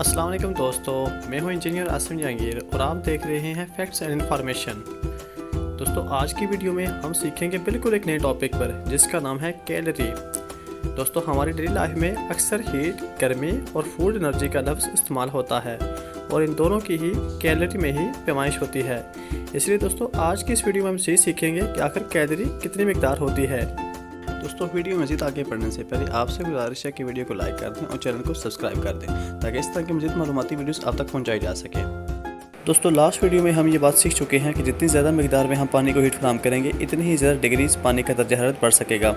अस्सलाम वालेकुम दोस्तों, मैं हूं इंजीनियर आसिम जहांगीर और आप देख रहे हैं फैक्ट्स एंड इन्फॉर्मेशन। दोस्तों आज की वीडियो में हम सीखेंगे बिल्कुल एक नए टॉपिक पर जिसका नाम है कैलोरी। दोस्तों हमारी डेली लाइफ में अक्सर हीट, गर्मी और फूड एनर्जी का लफ्ज़ इस्तेमाल होता है और इन दोनों की ही कैलोरी में ही पैमाइश होती है। इसलिए दोस्तों आज की इस वीडियो में हम यही सीखेंगे कि आखिर कैलोरी कितनी मिकदार होती है। दोस्तों वीडियो मज़ीद आगे बढ़ने से पहले आपसे गुजारिश है कि वीडियो को लाइक कर दें और चैनल को सब्सक्राइब कर दें ताकि इस तरह की मज़ीद मालूमाती वीडियोस आप तक पहुंचाई जा सके। दोस्तों लास्ट वीडियो में हम ये बात सीख चुके हैं कि जितनी ज़्यादा मिकदार में हम पानी को हीट फराहम करेंगे इतनी ही ज़्यादा डिग्रीज पानी का दर्जा हरारत बढ़ सकेगा।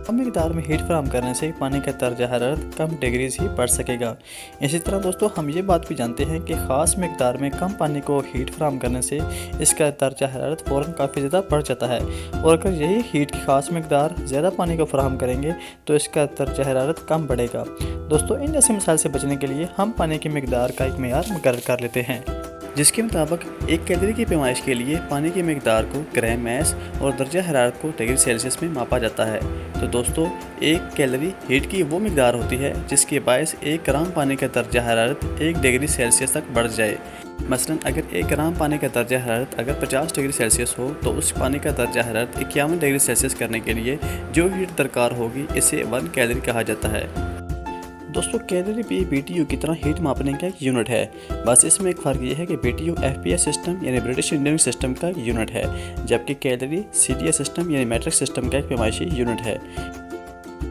कम मिकदार में हीट फराहम करने से पानी का दर्जा हरारत कम डिग्रीज ही बढ़ सकेगा। इसी तरह दोस्तों हम ये बात भी जानते हैं कि ख़ास मिकदार में कम पानी को हीट फराहम करने से इसका दर्जा हरारत फ़ौरन काफ़ी ज़्यादा बढ़ जाता है और अगर यही हीट की ख़ास मिकदार ज़्यादा पानी को फराहम करेंगे तो इसका दर्जा हरारत कम बढ़ेगा। दोस्तों इन जैसे मिसाल से बचने के लिए हम पानी की मिकदार का एक मेयार मुकर्रर कर लेते हैं जिसके मुताबिक एक कैलोरी की पैमाइश के लिए पानी की मिकदार को ग्राम मैस और दर्जा हरारत को डिग्री सेल्सियस में मापा जाता है। तो दोस्तों एक कैलोरी हीट की वो मिकदार होती है जिसके बायस 1 ग्राम पानी का दर्जा हरारत 1 डिग्री सेल्सियस तक बढ़ जाए। मसलन अगर 1 ग्राम पानी का दर्जा हरारत अगर 50 डिग्री सेल्सियस हो तो उस पानी का दर्जा हरारत 51 डिग्री सेल्सियस करने के लिए जो हीट दरकार होगी इसे 1 कैलोरी कहा जाता है। दोस्तों कैलोरी भी BTU की तरह हीट मापने का एक यूनिट है, बस इसमें एक फ़र्क यह है कि BTU FPS सिस्टम यानी ब्रिटिश इंडियन सिस्टम का यूनिट है जबकि कैलोरी CDS सिस्टम यानी मैट्रिक सिस्टम का एक पैमाइशी यूनिट है।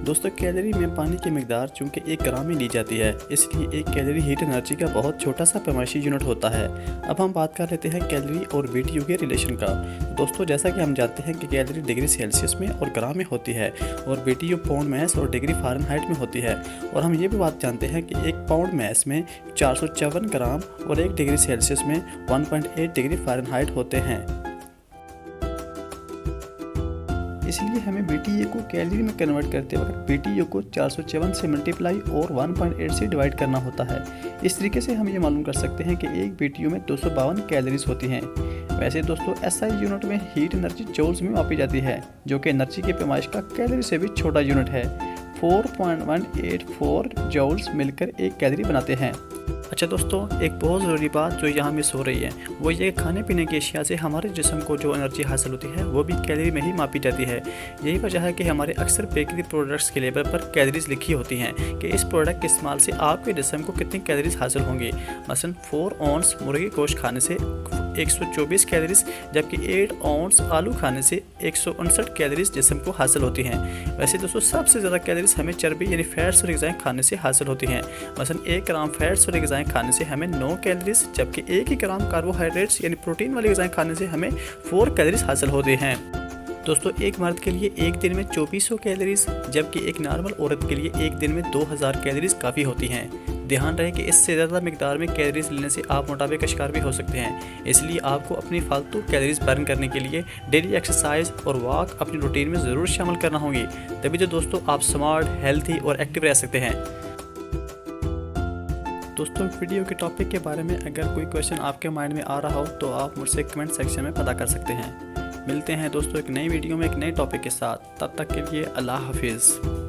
दोस्तों कैलोरी में पानी की मिकदार चूँकि 1 ग्राम में ली जाती है इसलिए 1 कैलोरी हीट एनर्जी का बहुत छोटा सा पैमाइशी यूनिट होता है। अब हम बात कर लेते हैं कैलोरी और BTU के रिलेशन का। दोस्तों जैसा कि हम जानते हैं कि कैलोरी डिग्री सेल्सियस में और ग्राम में होती है और BTU पाउंड मैस और डिग्री फ़ारेनहाइट में होती है और हम ये भी बात जानते हैं कि 1 पाउंड मैस में 454 ग्राम और 1 डिग्री सेल्सियस में 1.8 डिग्री फ़ारेनहाइट होते हैं। इसलिए हमें BTU को कैलोरी में कन्वर्ट करते वक्त BTU को 454 से मल्टीप्लाई और 1.8 से डिवाइड करना होता है। इस तरीके से हम ये मालूम कर सकते हैं कि एक BTU में 252 कैलोरीज होती हैं। वैसे दोस्तों SI यूनिट में हीट एनर्जी जूल्स में मापी जाती है जो कि एनर्जी की पैमाइश का कैलोरी से भी छोटा यूनिट है। 4.184 जूल्स मिलकर 1 कैलोरी बनाते हैं। अच्छा दोस्तों एक बहुत ज़रूरी बात जो यहाँ मिस हो रही है वो ये खाने पीने की अशिया से हमारे जिस्म को जो एनर्जी हासिल होती है वो भी कैलोरी में ही मापी जाती है। यही वजह है कि हमारे अक्सर बेकरी प्रोडक्ट्स के लेबल पर कैलोरीज लिखी होती हैं कि इस प्रोडक्ट के इस्तेमाल से आपके जिस्म को कितनी कैलोरीज हासिल होंगी। मसलन 4 औंस मुर्गी गोश्त खाने से 124 कैलोरीज जबकि 8 औंस आलू खाने से 159 कैलोरीज जिस्म को हासिल होती हैं। वैसे दोस्तों सबसे ज़्यादा कैलोरीज हमें चर्बी यानी फैट्स वाली ग़िज़ाएँ खाने से हासिल होती हैं। मसलन 1 ग्राम फैट्स वाली ग़िज़ाएँ खाने से हमें 9 कैलोरीज जबकि 1 ही ग्राम कार्बोहाइड्रेट्स यानी प्रोटीन वाली ग़िज़ाएँ खाने से हमें 4 कैलोरीज हासिल होती हैं। दोस्तों एक मर्द के लिए एक दिन में 2400 कैलोरीज जबकि एक नॉर्मल औरत के लिए एक दिन में 2000 कैलोरीज काफ़ी होती हैं। ध्यान रहे कि इससे ज़्यादा मिकदार में कैलोरीज लेने से आप मोटापे का शिकार भी हो सकते हैं। इसलिए आपको अपनी फालतू कैलोरीज बर्न करने के लिए डेली एक्सरसाइज और वॉक अपनी रूटीन में ज़रूर शामिल करना होगी, तभी तो दोस्तों आप स्मार्ट, हेल्थी और एक्टिव रह सकते हैं। दोस्तों वीडियो के टॉपिक के बारे में अगर कोई क्वेश्चन आपके माइंड में आ रहा हो तो आप मुझसे कमेंट सेक्शन में पता कर सकते हैं। मिलते हैं दोस्तों एक नई वीडियो में एक नए टॉपिक के साथ, तब तक के लिए अल्लाह हाफिज़।